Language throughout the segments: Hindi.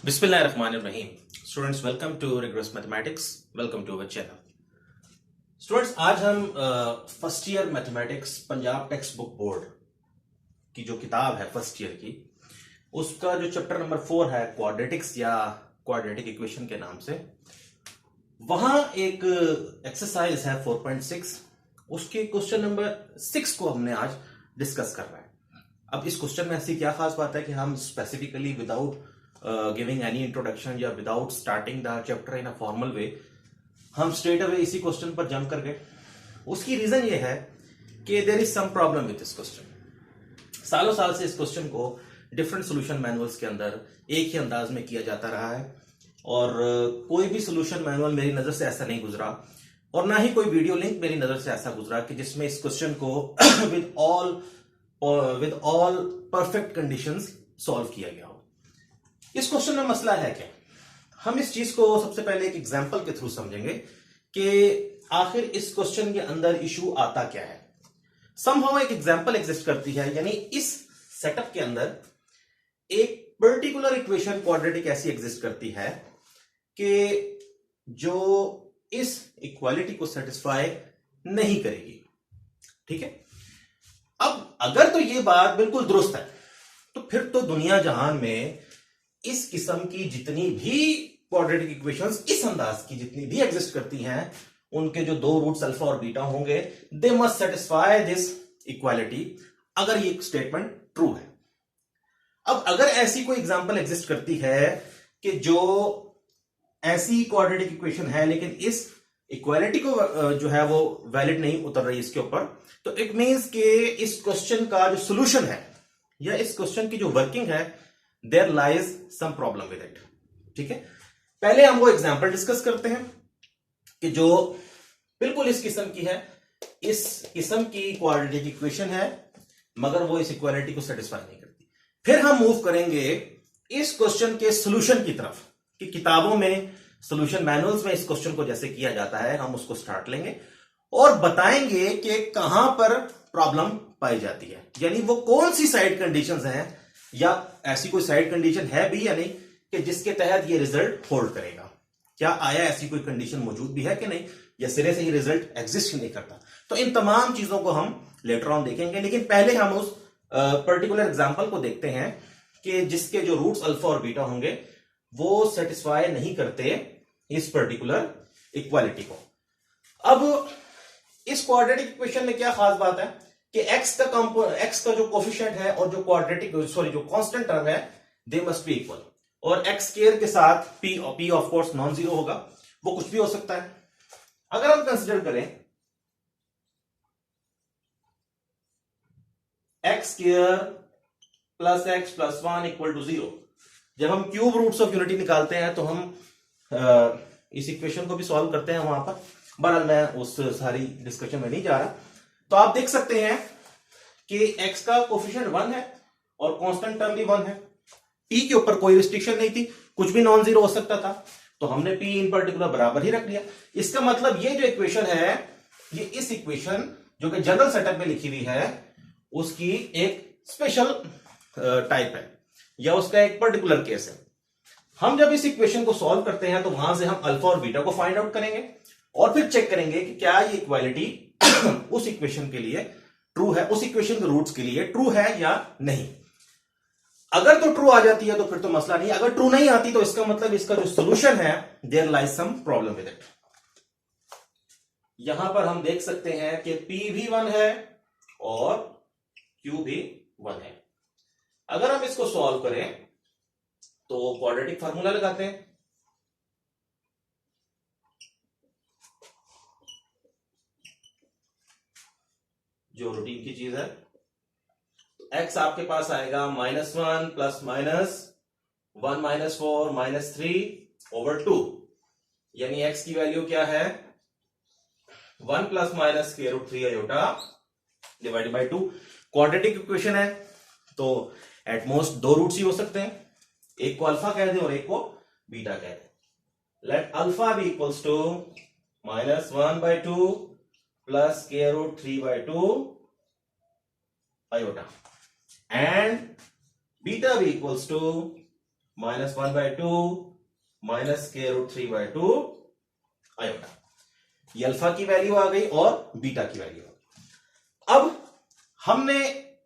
बिस्मिल्लाहिर्रहमानिर्रहीम। Students, welcome to rigorous mathematics. Welcome to our channel. Students, आज हम first year mathematics Punjab textbook board की जो किताब है फर्स्ट ईयर की, उसका जो चैप्टर नंबर 4 है क्वाड्रेटिक्स या क्वाड्रेटिक इक्वेशन के नाम से, वहां एक एक्सरसाइज है 4.6। उसके क्वेश्चन नंबर 6 को हमने आज डिस्कस कर रहे हैं। अब इस क्वेश्चन में ऐसी क्या खास बात है कि हम specifically without giving any introduction या without starting the chapter in a formal way हम स्ट्रेट अवे इसी क्वेश्चन पर जंप कर गए। उसकी रीजन ये है कि there is some problem with this question. सालों साल से इस क्वेश्चन को डिफरेंट सोल्यूशन मैनुअल्स के अंदर एक ही अंदाज में किया जाता रहा है और कोई भी सोल्यूशन मैनुअल मेरी नजर से ऐसा नहीं गुजरा और ना ही कोई वीडियो लिंक मेरी नजर से ऐसा गुजरा कि जिसमें इस क्वेश्चन को with all perfect conditions solve किया गया हो। इस क्वेश्चन में मसला है क्या, हम इस चीज को सबसे पहले एक एग्जांपल के थ्रू समझेंगे कि आखिर इस क्वेश्चन के अंदर इशू आता क्या है। समहाउ एक एग्जांपल एग्जिस्ट करती है, यानी इस सेटअप के अंदर एक पर्टिकुलर इक्वेशन क्वाड्रेटिक ऐसी एग्जिस्ट करती है कि जो इस इक्वालिटी को सेटिस्फाई नहीं करेगी। ठीक है, अब अगर तो ये बात बिल्कुल दुरुस्त है तो फिर तो दुनिया जहान में इस किस्म की जितनी भी क्वाड्रेटिक इक्वेशंस इस अंदाज की जितनी भी एग्जिस्ट करती हैं, उनके जो दो रूट्स अल्फा और बीटा होंगे, they must satisfy this equality, अगर ये स्टेटमेंट ट्रू है। अब अगर ऐसी कोई एग्जांपल एग्जिस्ट करती है कि जो ऐसी क्वाड्रेटिक इक्वेशन है लेकिन इस इक्वालिटी को जो है वो वैलिड नहीं उतर रही इसके ऊपर, तो इट मींस कि इस क्वेश्चन का जो सोल्यूशन है या इस क्वेश्चन की जो वर्किंग है, there lies some problem with it. ठीक है, पहले हम वो एग्जांपल डिस्कस करते हैं कि जो बिल्कुल इस किस्म की है, इस किस्म की क्वाड्रेटिक इक्वेशन है मगर वो इस इक्वालिटी को सेटिस्फाई नहीं करती। फिर हम मूव करेंगे इस क्वेश्चन के सॉल्यूशन की तरफ कि किताबों में सॉल्यूशन मैनुअल्स में इस क्वेश्चन को जैसे किया जाता है हम उसको स्टार्ट लेंगे और बताएंगे कि कहां पर प्रॉब्लम पाई जाती है, यानी वो कौन सी साइड कंडीशंस हैं या ऐसी कोई साइड कंडीशन है भी या नहीं कि जिसके तहत ये रिजल्ट होल्ड करेगा। क्या आया ऐसी कोई कंडीशन मौजूद भी है कि नहीं, या सिरे से ही रिजल्ट एग्जिस्ट नहीं करता। तो इन तमाम चीजों को हम लेटर ऑन देखेंगे, लेकिन पहले हम उस पर्टिकुलर एग्जांपल को देखते हैं कि जिसके जो रूट्स अल्फा और बीटा होंगे वो सेटिस्फाई नहीं करते इस पर्टिकुलर इक्वालिटी को। अब इस क्वाड्रेटिक इक्वेशन में क्या खास बात है कि x का जो कोफिशिएंट है और जो जो कांस्टेंट टर्म है, दे मस्ट बी इक्वल, और x स्क्वायर के साथ p of course non zero होगा, वो कुछ भी हो सकता है। अगर हम कंसीडर करें x square plus x plus 1 equal to 0, जब हम क्यूब रूट्स ऑफ यूनिटी निकालते हैं तो हम इस इक्वेशन को भी सॉल्व करते हैं वहां पर। बहरहाल मैं उस सारी डिस्कशन में नहीं जा रहा। तो आप देख सकते हैं कि x का कोफिशिएंट 1 है और कांस्टेंट टर्म भी 1 है। p के ऊपर कोई रिस्ट्रिक्शन नहीं थी, कुछ भी नॉन जीरो हो सकता था, तो हमने p इन पर्टिकुलर बराबर ही रख लिया। इसका मतलब ये जो इक्वेशन है, ये इस इक्वेशन जो कि जनरल सेटअप में लिखी हुई है उसकी एक स्पेशल टाइप है या उसका एक पर्टिकुलर केस है। हम जब इस इक्वेशन को सॉल्व करते हैं तो वहां से हम अल्फा और बीटा को फाइंड आउट करेंगे और फिर चेक करेंगे कि क्या ये इक्वालिटी उस इक्वेशन के लिए ट्रू है, उस इक्वेशन के रूट्स के लिए ट्रू है या नहीं। अगर तो ट्रू आ जाती है तो फिर तो मसला नहीं, अगर ट्रू नहीं आती तो इसका मतलब इसका जो सॉल्यूशन है, there lies some problem with it. यहां पर हम देख सकते हैं कि p भी 1 है और q भी 1 है। अगर हम इसको सॉल्व करें तो क्वाड्रेटिक फार्मूला लगाते हैं। जो रूटीन की चीज है, तो x आपके पास आएगा -1 plus minus 1 minus 4 minus 3 over 2, यानी x की वैल्यू क्या है 1 plus minus square root 3 iota divided by 2। Quadratic equation है तो एट मोस्ट दो रूट्स ही हो सकते हैं, एक को अल्फा कह दें और एक को बीटा कह दें। Let alpha B equals to -1/2 plus square root 3/2 iota and beta भी equals to -1/2 minus square root 3/2 iota. ये अल्फा की वैल्यू आ गई और बीटा की वैल्यू आ गई। अब हमने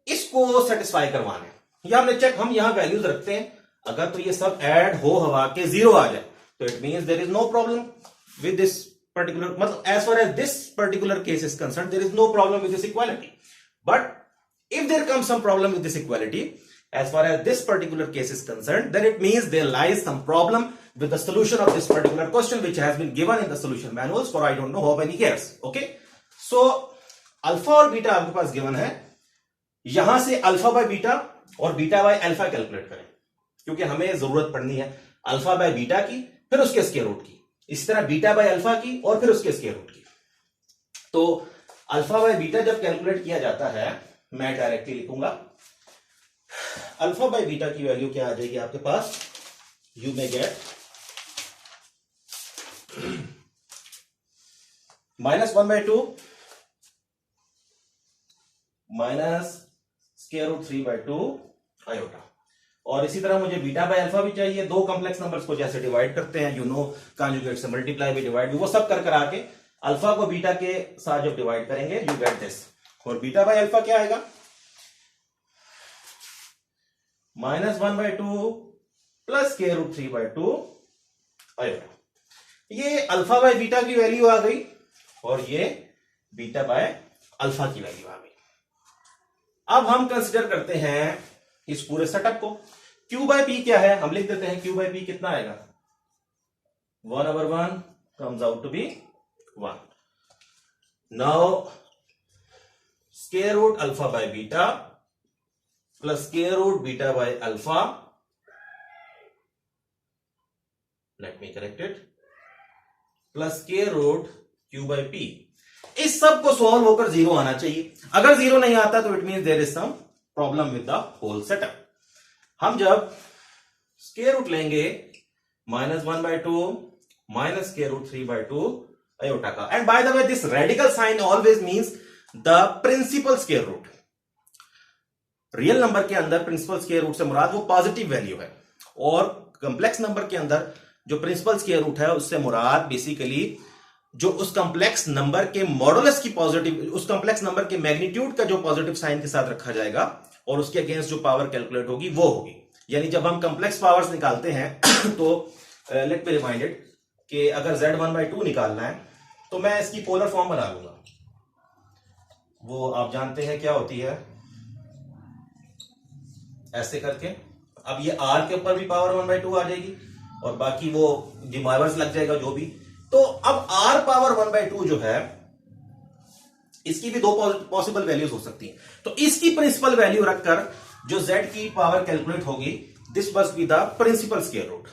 इसको सेटिस्फाई करवाना है, या हमने चेक, हम यहां वैल्यूज रखते हैं, अगर तो ये सब ऐड हो हवा के 0 आ जाए तो it means there is no problem with this particular, मतलब as far as this particular case is concerned, there is no problem with this equality. But if there comes some problem with this equality, as far as this particular case is concerned, then it means there lies some problem with the solution of this particular question, which has been given in the solution manuals for I don't know how many years. Okay, so alpha और बीटा आपके पास गिवन है, यहां से अल्फा बाय बीटा और बीटा बाय अल्फा कैलकुलेट करें, क्योंकि हमें जरूरत पड़नी है अल्फा बाय बीटा की, फिर उसके स्क्वायर रूट की, इसी तरह बीटा बाय अल्फा की और फिर उसके स्क्वायर रूट की। तो अल्फा बाय बीटा जब कैलकुलेट किया जाता है, मैं डायरेक्टली लिखूंगा अल्फा बाय बीटा की वैल्यू क्या आ जाएगी आपके पास, you may get -1/2 minus square root 3/2 iota. और इसी तरह मुझे बीटा बाय अल्फा भी चाहिए, दो कॉम्प्लेक्स नंबर्स को जैसे डिवाइड करते हैं, यू नो कॉन्जुगेट से मल्टीप्लाई भी, डिवाइड भी, वो सब कर करा के अल्फा को बीटा के साथ जब डिवाइड करेंगे यू गेट दिस। और बीटा बाय अल्फा क्या आएगा, -1/2 प्लस स्क्वायर रूट 3/2 आयोटा। ये अल्फा बाय बीटा की वैल्यू आ गई और ये बीटा बाय अल्फा की वैल्यू आ गई। अब हम कंसिडर करते हैं इस पूरे सेटअप को। Q बाय P क्या है, हम लिख देते हैं Q बाय P कितना आएगा, 1/1 comes out to be 1. Now square root alpha by beta plus square root beta by alpha, let me correct it, plus square root Q by P, इस सब को सॉल्व होकर 0 आना चाहिए। अगर 0 नहीं आता तो it means there is some problem with the whole setup. हम जब स्क्वायर रूट लेंगे -1/2 माइनस स्क्वायर रूट 3/2 आयोटा का, and by the way this radical sign always means the principal square root. Real number के अंदर प्रिंसिपल स्क्वायर रूट से मुराद वो पॉजिटिव वैल्यू है, और कॉम्प्लेक्स नंबर के अंदर जो प्रिंसिपल स्क्वायर रूट है उससे मुराद बेसिकली जो उस कॉम्प्लेक्स नंबर के मॉडुलस की पॉजिटिव, उस कॉम्प्लेक्स नंबर के मैग्नीट्यूड का जो पॉजिटिव साइन के साथ रखा जाएगा और उसके अगेंस्ट जो पावर कैलकुलेट होगी वो होगी। यानी जब हम कॉम्प्लेक्स पावर्स निकालते हैं तो लेट मी रिमाइंडेड कि अगर Z1/2 निकालना है तो मैं इसकी पोलर फॉर्म बना लूंगा, वो आप जानते हैं क्या होती है, ऐसे करके। अब ये R के ऊपर भी पावर 1/2 आ जाएगी और बाकी वो डिमाइवर्स लग जाएगा जो भी। तो अब R पावर 1/2 जो है इसकी भी दो पॉसिबल वैल्यूज हो सकती हैं, तो इसकी प्रिंसिपल वैल्यू रखकर जो Z की पावर कैलकुलेट होगी, this must be the principal square root.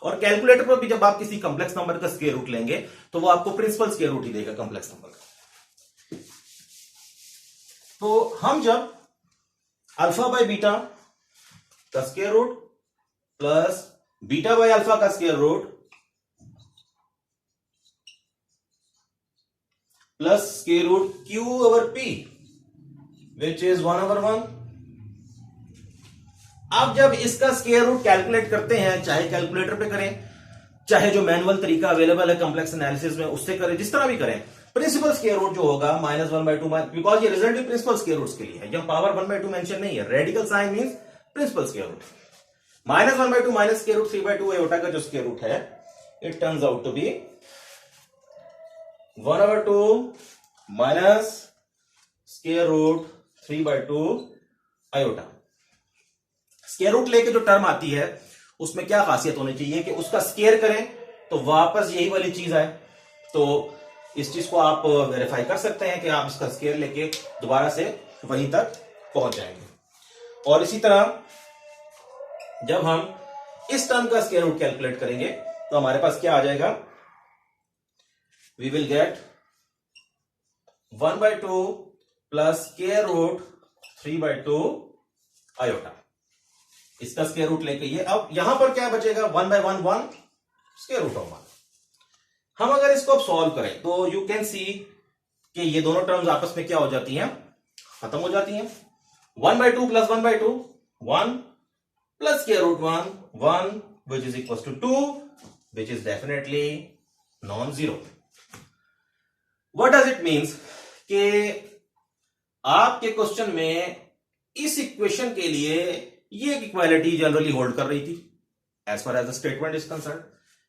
और कैलकुलेटर पर भी जब आप किसी कॉम्प्लेक्स नंबर का स्क्वायर रूट लेंगे तो वो आपको प्रिंसिपल स्क्वायर रूट ही देगा कॉम्प्लेक्स नंबर का। तो हम जब अल्फा बाय बीटा का square root plus beta by alpha का square root plus square root Q over P which is 1/1, अब जब इसका स्क्वायर रूट कैलकुलेट करते हैं, चाहे कैलकुलेटर पे करें चाहे जो मैनुअल तरीका अवेलेबल है कॉम्प्लेक्स एनालिसिस में उससे करें, जिस तरह भी करें, प्रिंसिपल स्क्वायर रूट जो होगा -1/2, बिकॉज ये रिजल्ट भी प्रिंसिपल स्क्वायर रूट्स के लिए है, जब पावर 1/2 मेंशन नहीं है, radical sign means principal square root. -1/2 minus square root 3/2 iota का जो स्क्वायर रूट है, it turns out to be 1/2 minus square root 3/2 iota. Square root लेके जो टर्म आती है उसमें क्या खासियत होनी चाहिए कि उसका स्क्वायर करें तो वापस यही वाली चीज आए। तो इस चीज को आप वेरीफाई कर सकते हैं कि आप इसका स्क्वायर लेके दोबारा से वहीं तक पहुंच जाएंगे। और इसी तरह जब हम इस टर्म का स्क्वायर रूट कैलकुलेट करेंगे तो हमारे पास क्या आ जाएगा, we will get 1/2 plus square root 3/2 iota. इसका स्क्वायर रूट लेके ये, अब यहां पर क्या बचेगा, 1/1 1 स्क्वायर रूट ऑफ 1। हम अगर इसको अब सॉल्व करें तो यू कैन सी कि ये दोनों टर्म्स आपस में क्या हो जाती हैं, खत्म हो जाती हैं। 1/2 plus 1/2 1, plus square root 1 which is equals to 2 which is definitely non-zero. What does it means कि आपके क्वेश्चन में इस इक्वेशन के लिए ये एक इक्वालिटी जनरली होल्ड कर रही थी as far as the statement is concern.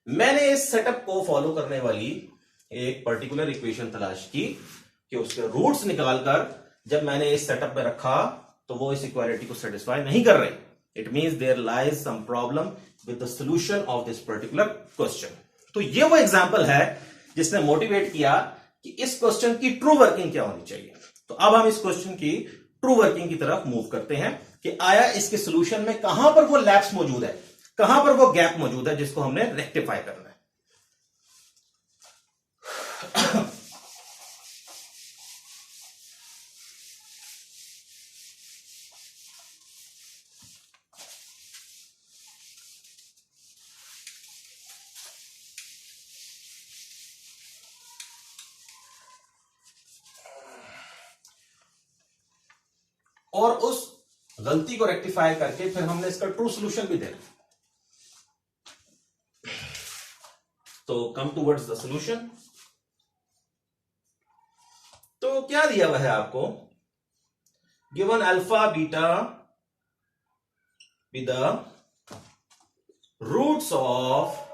मैंने इस सेटअप को फॉलो करने वाली एक पर्टिकुलर इक्वेशन तलाश की कि उसके रूट्स निकालकर जब मैंने इस सेटअप में रखा तो वो इस इक्वालिटी को सेटिस्फाई नहीं कर रही। It means there lies some problem with the solution of this particular question. तो ये वो एग्जांपल है जिसने मोटिवेट किया कि इस क्वेश्चन की ट्रू वर्किंग क्या होनी चाहिए। तो अब हम इस क्वेश्चन की ट्रू वर्किंग की तरफ मूव करते हैं कि आया इसके सॉल्यूशन में कहां पर वो लैप्स मौजूद है, कहां पर वो गैप मौजूद है जिसको हमने रेक्टिफाई करना है। और उस गलती को रेक्टिफाई करके फिर हमने इसका ट्रू सॉल्यूशन भी देना। तो कम टुवर्ड्स द सॉल्यूशन। तो क्या दिया हुआ है आपको, given alpha beta with the roots of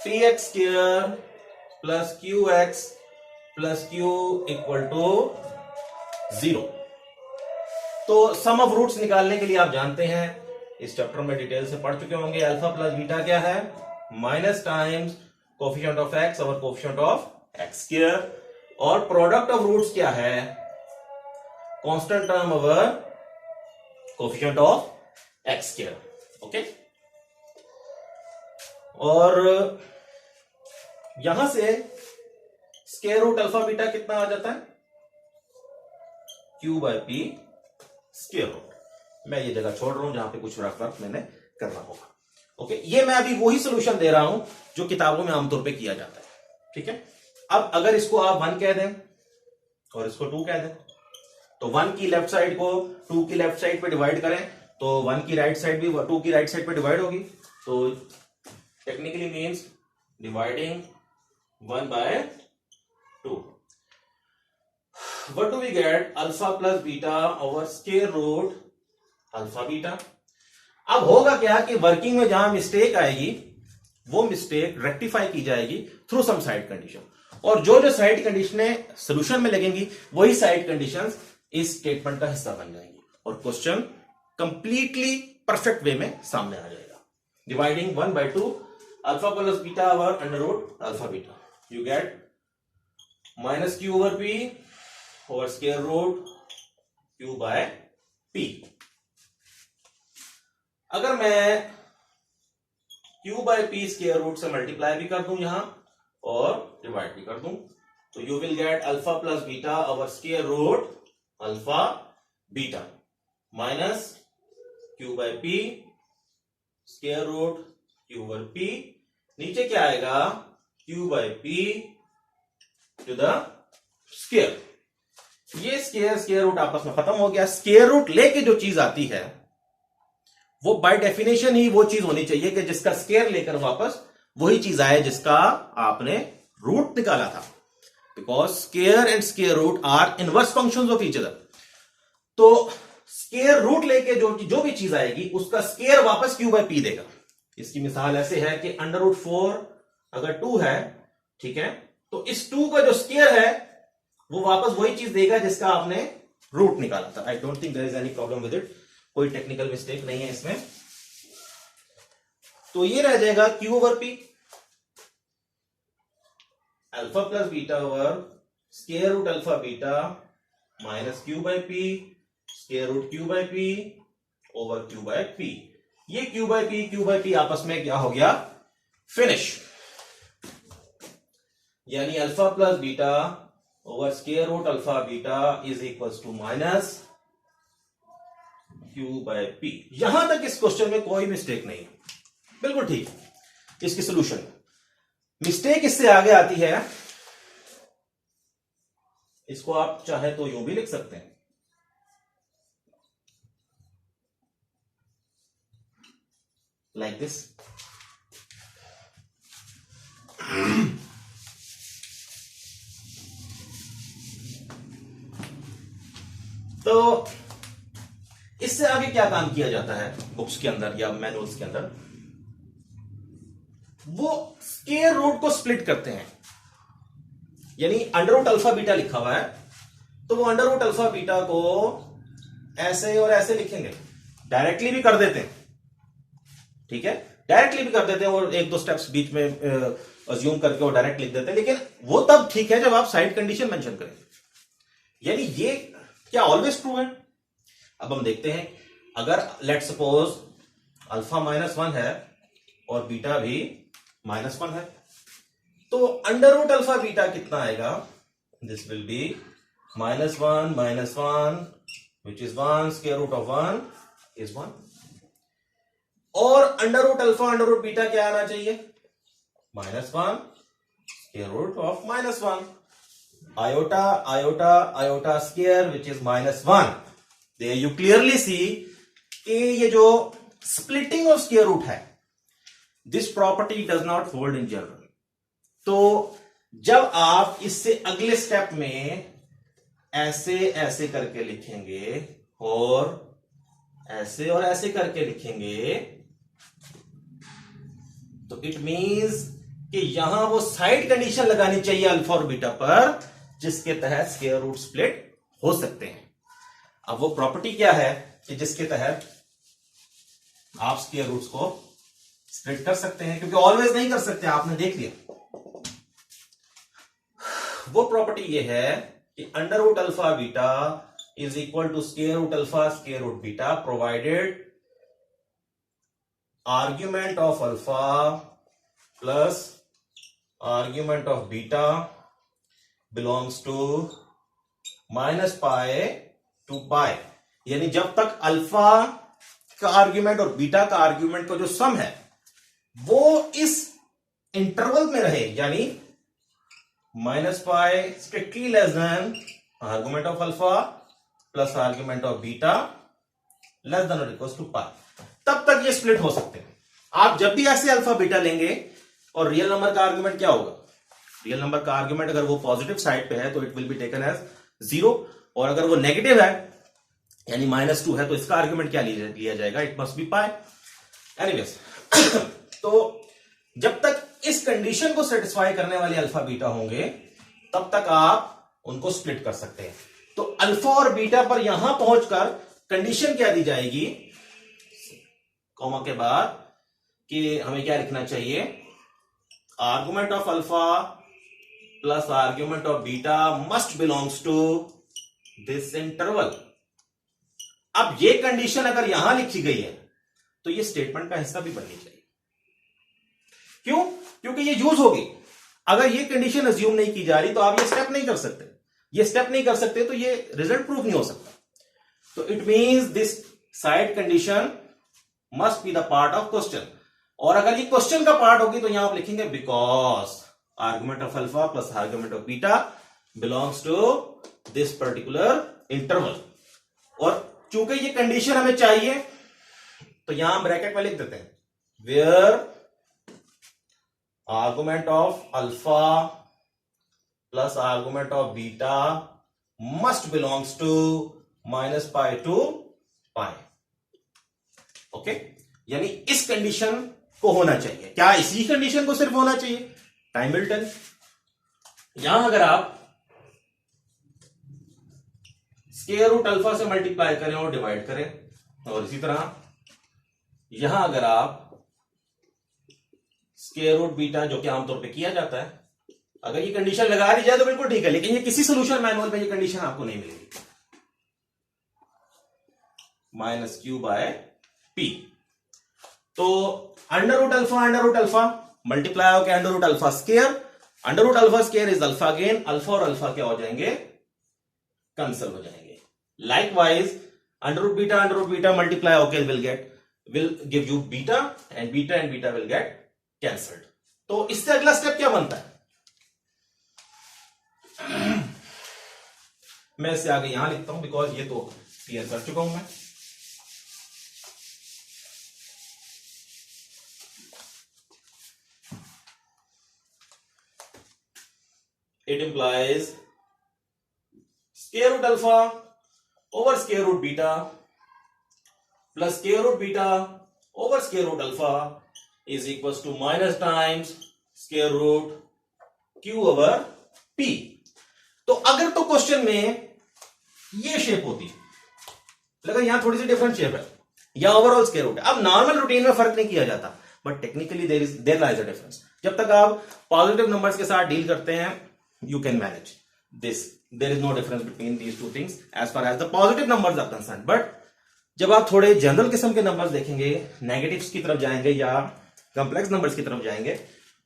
p x square plus q x plus q equal to 0। तो सम ऑफ रूट्स निकालने के लिए आप जानते हैं, इस चैप्टर में डिटेल से पढ़ चुके होंगे, अल्फा प्लस बीटा क्या है, minus times coefficient of x और कोफिशिएंट ऑफ एक्स स्क्वायर, और प्रोडक्ट ऑफ रूट्स क्या है, constant term over coefficient of x square. Okay, और यहां से स्क्वायर रूट अल्फा बीटा कितना आ जाता है, q by p square root. मैं ये जगह छोड़ रहा हूं जहां पे कुछ रफ मैंने करना होगा। ओके, ये मैं अभी वही सॉल्यूशन दे रहा हूं जो किताबों में आमतौर पे किया जाता है। ठीक है, अब अगर इसको आप 1 कह दें और इसको 2 कह दें, तो 1 की लेफ्ट साइड को 2 की लेफ्ट साइड पे डिवाइड करें तो 1 की राइट साइड भी 2 की राइट साइड पे डिवाइड होगी। तो technically means dividing 1 by 2. What do we get? Alpha plus beta over square root alpha beta. अब होगा क्या कि वर्किंग में जहां मिस्टेक आएगी वो मिस्टेक रेक्टिफाई की जाएगी थ्रू सम साइड कंडीशन, और जो जो साइड कंडीशनें सॉल्यूशन में लगेंगी वही साइड कंडीशंस इस स्टेटमेंट का हिस्सा बन जाएंगी और क्वेश्चन कंप्लीटली परफेक्ट वे में सामने आ जाएगा। Dividing 1 by 2 alpha plus beta over under root alpha beta, you get minus q over p over square root q by p. अगर मैं q by p square root से मल्टीप्लाई भी कर दूं यहां और डिवाइड भी कर दूं तो you will get alpha plus beta over square root alpha beta minus q by p square root Q over p. नीचे क्या आएगा, q by p to the square. ये स्क्वायर स्क्वायर रूट आपस में खत्म हो गया। स्क्वायर रूट लेके जो चीज आती है वो बाय डेफिनेशन ही वो चीज होनी चाहिए कि जिसका स्क्वायर लेकर वापस वही चीज आए जिसका आपने रूट निकाला था, because square and square root are inverse functions of each other. तो स्क्वायर रूट लेके जो भी चीज आएगी उसका स्क्वायर वापस क्यू बाय पी देगा। इसकी मिसाल ऐसे है कि अंडर रूट 4 अगर 2 है, ठीक है, तो इस 2 का जो स्क्वायर है वो वापस वही चीज देगा जिसका आपने रूट निकाला था। I don't think there is any problem with it, कोई टेक्निकल मिस्टेक नहीं है इसमें। तो ये रह जाएगा q over p alpha plus beta over square root alpha beta minus q by p square root q by p over q by p. ये क्यू बाय पी आपस में क्या हो गया, फिनिश। यानी alpha plus beta over square root alpha beta is equals to minus q by P. यहां तक इस क्वेश्चन में कोई मिस्टेक नहीं, बिल्कुल ठीक। इसकी सॉल्यूशन मिस्टेक इससे आगे आती है, इसको आप चाहे तो यूं भी लिख सकते हैं, लाइक दिस। तो इससे आगे क्या काम किया जाता है बुक्स के अंदर या मैनुअल्स के अंदर, वो स्क्वायर रूट को स्प्लिट करते हैं। यानी अंडर रूट अल्फा बीटा लिखा हुआ है, तो वो अंडर रूट अल्फा बीटा को ऐसे और ऐसे लिखेंगे, डायरेक्टली भी कर देते हैं, ठीक है, डायरेक्टली भी कर देते हैं, और एक दो स्टेप्स बीच में अज्यूम करके वो डायरेक्ट लिख देते हैं, लेकिन वो तब ठीक है जब आप साइड कंडीशन मेंशन करें। यानी ये क्या ऑलवेज ट्रू है? अब हम देखते हैं, अगर लेट सपोज अल्फा -1 है और बीटा भी -1 है, तो अंडर रूट अल्फा बीटा कितना आएगा? This will be -1 -1 which is 1, square root of 1 is 1। और under root alpha under root beta क्या आना चाहिए? -1 square root of -1, iota iota iota square which is -1। There you clearly see कि ये जो splitting of square root है, this property does not hold in general। तो जब आप इससे अगले स्टेप में ऐसे ऐसे करके लिखेंगे और ऐसे करके लिखेंगे, तो इट मींस कि यहां वो साइड कंडीशन लगानी चाहिए अल्फा और बीटा पर, जिसके तहत स्क्वायर रूट स्प्लिट हो सकते हैं। अब वो प्रॉपर्टी क्या है कि जिसके तहत आप स्क्वायर रूट्स को स्प्लिट कर सकते हैं, क्योंकि ऑलवेज नहीं कर सकते, आपने देख लिया। वो प्रॉपर्टी ये है कि under root alpha beta is equal to square root alpha square root beta, provided argument of alpha plus argument of beta belongs to -π to π। यानी जब तक अल्फा का आर्ग्यूमेंट और बीटा का आर्ग्यूमेंट का जो सम है वो इस इंटरवल में रहे, यानी -π strictly less than argument of alpha plus argument of beta less than और इक्वल टू π, तब तक ये स्प्लिट हो सकते हैं। आप जब भी ऐसे अल्फा बीटा लेंगे और रियल नंबर का आर्ग्यूमेंट क्या होगा? रियल नंबर का आर्ग्यूमेंट अगर वो पॉजिटिव साइड पे है तो it will be taken as 0, और अगर वो नेगेटिव है यानी -2 है तो इसका आर्ग्यूमेंट क्या लिया जाएगा? It must be π। एनीवेज तो जब तक इस कंडीशन को सेटिस्फाई करने वाले अल्फा बीटा होंगे तब तक आप उनको स्प्लिट कर सकते हैं। तो अल्फा और बीटा पर यहां पहुंचकर कंडीशन क्या दी जाएगी कॉमा के बाद कि हमें क्या लिखना चाहिए? Argument of alpha plus argument of beta must belongs to this interval. अब ये कंडीशन अगर यहां लिखी गई है तो ये स्टेटमेंट का हिस्सा भी बननी चाहिए। क्यों? क्योंकि ये यूज होगी। अगर ये कंडीशन अज्यूम नहीं की जा रही तो आप ये स्टेप नहीं कर सकते। ये स्टेप नहीं कर सकते तो ये रिजल्ट प्रूफ नहीं हो सकता। तो it means this side condition must be the part of question, और अगर ये क्वेश्चन का पार्ट होगी तो यहां आप लिखेंगे because argument of alpha plus argument of beta belongs to this particular interval. और चूंकि ये कंडीशन हमें चाहिए तो यहां ब्रैकेट में लिख देते हैं where argument of alpha plus argument of beta must belongs to -π to π। Okay, यानी इस कंडीशन को होना चाहिए। क्या इसी कंडीशन को सिर्फ होना चाहिए? Time will tell. यहां अगर आप स्क्वायर रूट अल्फा से मल्टीप्लाई करें और डिवाइड करें, और इसी तरह यहां अगर आप स्क्वायर रूट बीटा, जो कि आमतौर पे किया जाता है, अगर ये कंडीशन लगा दी जाए तो बिल्कुल ठीक है, लेकिन ये किसी सोल्यूशन मैनुअल में ये कंडीशन आपको नहीं मिलेगी। -q/p। तो अंडर रूट अल्फा मल्टीप्लाई होकर under root alpha square, under root alpha square is alpha again, alpha और अल्फा क्या हो जाएंगे? कैंसिल हो जाएंगे। Likewise, under root beta multiply okay will give you beta and beta will get cancelled। तो इससे अगला स्टेप क्या बनता है? मैं इससे आगे यहां लिखता हूं बिकॉज ये तो क्लियर कर चुका हूं मैं। it implies square root alpha over square root beta plus square root beta over square root alpha is equals to minus times square root q over p. तो अगर तो क्वेश्चन में ये शेप होती, लेकिन यहां थोड़ी सी डिफरेंट शेप है या ओवरऑल स्क्वायर रूट है. अब नॉर्मल रूटीन में फर्क नहीं किया जाता, but technically there lies a difference. जब तक आप पॉजिटिव नंबर्स के साथ डील करते हैं, you can manage this. There is no difference between these two things as far as the positive numbers are concern. But जब आप थोड़े जनरल किस्म के नंबर्स देखेंगे, नेगेटिव्स की तरफ जाएंगे या कॉम्प्लेक्स नंबर्स की तरफ जाएंगे,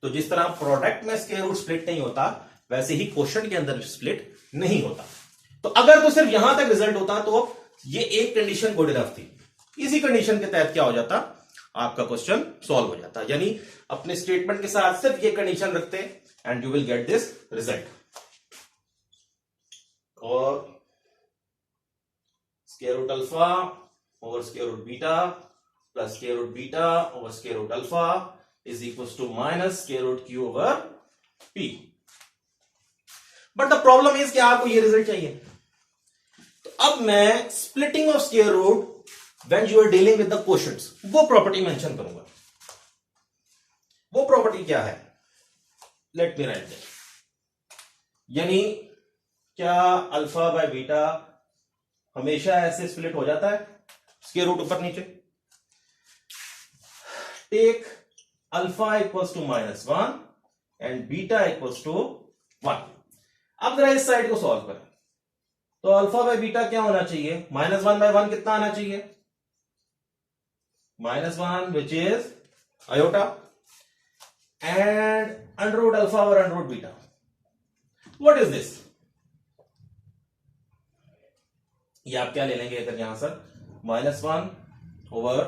तो जिस तरह प्रोडक्ट में स्क्वायर रूट स्प्लिट नहीं होता, वैसे ही क्वोशिएंट के अंदर स्प्लिट नहीं होता. तो अगर तो सिर्फ यहां तक रिजल्ट होता तो ये एक कंडीशन गुड इनफ थी. इसी कंडीशन के तहत क्या हो जाता, आपका क्वेश्चन सॉल्व हो जाता. यानी अपने स्टेटमेंट के साथ सिर्फ ये कंडीशन रखते and you will get this result. और square root alpha over square root beta plus square root beta over square root alpha is equal to minus square root Q over P. But the problem is कि आपको ये रिजल्ट चाहिए. तो अब मैं splitting of square root when you are dealing with the quotients, वो प्रॉपर्टी मेंशन करूंगा. वो प्रॉपर्टी क्या है, लेट मी राइट दैट. यानी क्या अल्फा बाय बीटा हमेशा ऐसे स्प्लिट हो जाता है, स्क्वायर रूट ऊपर नीचे. Take alpha equals to -1 and beta equals to 1. अब जरा इस साइड को सॉल्व करें. तो अल्फा बाय बीटा क्या होना चाहिए, -1/1 कितना आना चाहिए, -1 which is iota and under root alpha और under root beta. What is this, ये आप क्या ले लेंगे अगर यहां सर -1 ओवर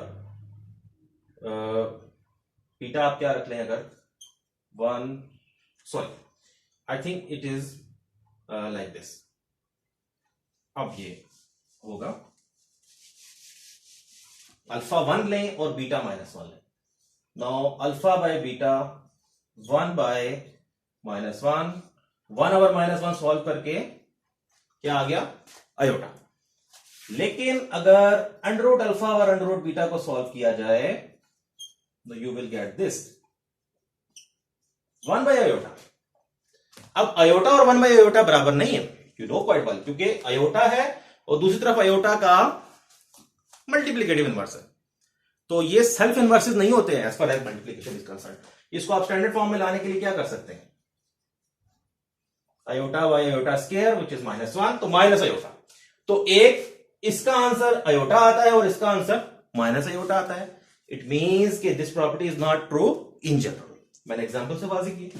बीटा आप क्या रख लें अगर 1, sorry I think it is like this. अब ये होगा अल्फा 1 लें और बीटा -1 लें. Now alpha by beta 1 by -1, 1 over -1 solve करके क्या आ गया, आयोटा. लेकिन अगर अंडर रूट अल्फा और अंडर रूट बीटा को सॉल्व किया जाए तो you will get this 1 by iota. अब आयोटा और 1 बाय आयोटा बराबर नहीं है, यू नो क्वाइट वेल, क्योंकि आयोटा है और दूसरी तरफ आयोटा का मल्टीप्लिकेटिव इनवर्स है. तो ये सेल्फ इनवर्सेस नहीं होते हैं as far as multiplication is concern. इसको आप स्टैंडर्ड फॉर्म में लाने के लिए क्या कर सकते हैं, iota by iota square which is -1, तो माइनस आयोटा. तो एक इसका आंसर आयोटा आता है और इसका आंसर माइनस आयोटा आता है. इट मीन्स कि this property is not true in general. मैंने एग्जांपल से वाज़ेह की.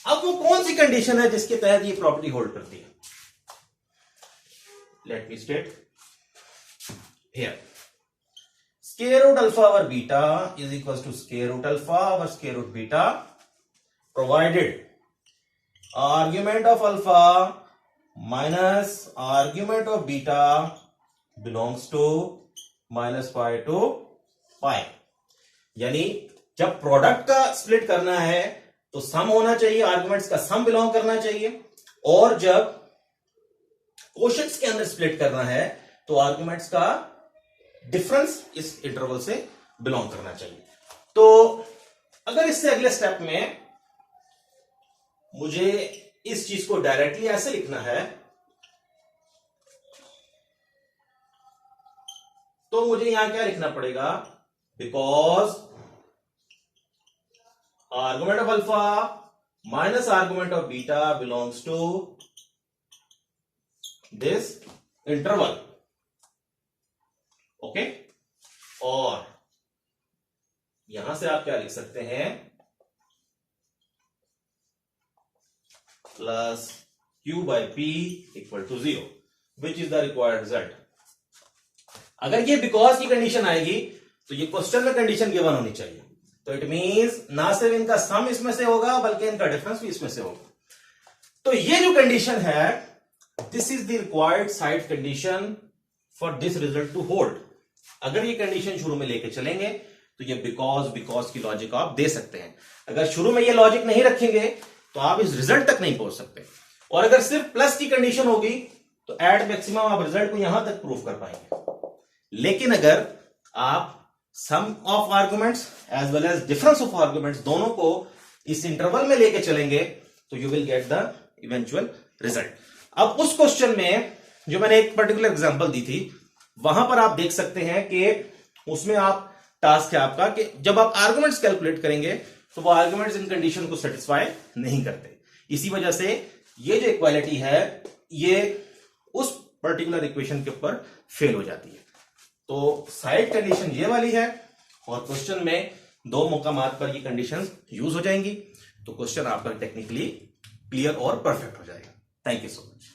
अब वो कौन सी कंडीशन है जिसके तहत ये प्रॉपर्टी होल्ड करती है, let me state here. Square root alpha over beta is equal to square root alpha over square root beta provided argument of alpha minus argument of beta belongs to -π to π. यानी जब प्रोडक्ट का स्प्लिट करना है तो सम होना चाहिए, आर्गुमेंट्स का सम बिलोंग करना चाहिए, और जब क्वोशंट्स के अंदर स्प्लिट करना है तो आर्गुमेंट्स का डिफरेंस इस इंटरवल से बिलोंग करना चाहिए. तो अगर इससे अगले स्टेप में मुझे इस चीज को डायरेक्टली ऐसे लिखना है, तो मुझे यहां क्या लिखना पड़ेगा, because argument of alpha minus argument of beta belongs to this interval. Okay, और यहां से आप क्या लिख सकते हैं, plus q by p equal to 0 which is the required result. अगर ये बिकॉज की कंडीशन आएगी तो ये क्वेश्चन में कंडीशन गिवन होनी चाहिए. तो इट मींस ना सिर्फ इनका सम इसमें से होगा बल्कि इनका डिफरेंस भी इसमें से होगा. तो ये जो कंडीशन है, this is the required side condition for this result to hold. अगर ये कंडीशन शुरू में लेके चलेंगे तो ये बिकॉज की लॉजिक आप दे सकते हैं। अगर शुरू में ये लॉजिक नहीं रखेंगे तो आप इस रिजल्ट तक नहीं पहुंच सकते। और अगर सिर्फ प्लस की कंडीशन होगी तो एट मैक्सिमम आप रिजल्ट को यहां तक प्रूव कर पाएंगे। लेकिन अगर आप sum of arguments as well as difference of arguments दोनों को इस इंटरवल में लेके चलेंगे तो you will get the eventual result. अब उस क्वेश्चन में जो मैंने एक पर्टिकुलर एग्जांपल दी थी, वहां पर आप देख सकते हैं कि उसमें आप टास्क है आपका कि जब आप आर्गुमेंट्स कैलकुलेट करेंगे तो वो आर्गुमेंट्स इन कंडीशन को सेटिस्फाई नहीं करते। इसी वजह से ये जो इक्वालिटी है ये उस पर्टिकुलर इक्वेशन के ऊपर फेल हो जाती है। तो साइड कंडीशन ये वाली है और क्वेश्चन में दो मौकामात पर ये कंडीशंस यूज हो जाएंगी, तो क्वेश्चन आपका टेक्निकली क्लियर और परफेक्ट हो जाएगा। Thank you so much.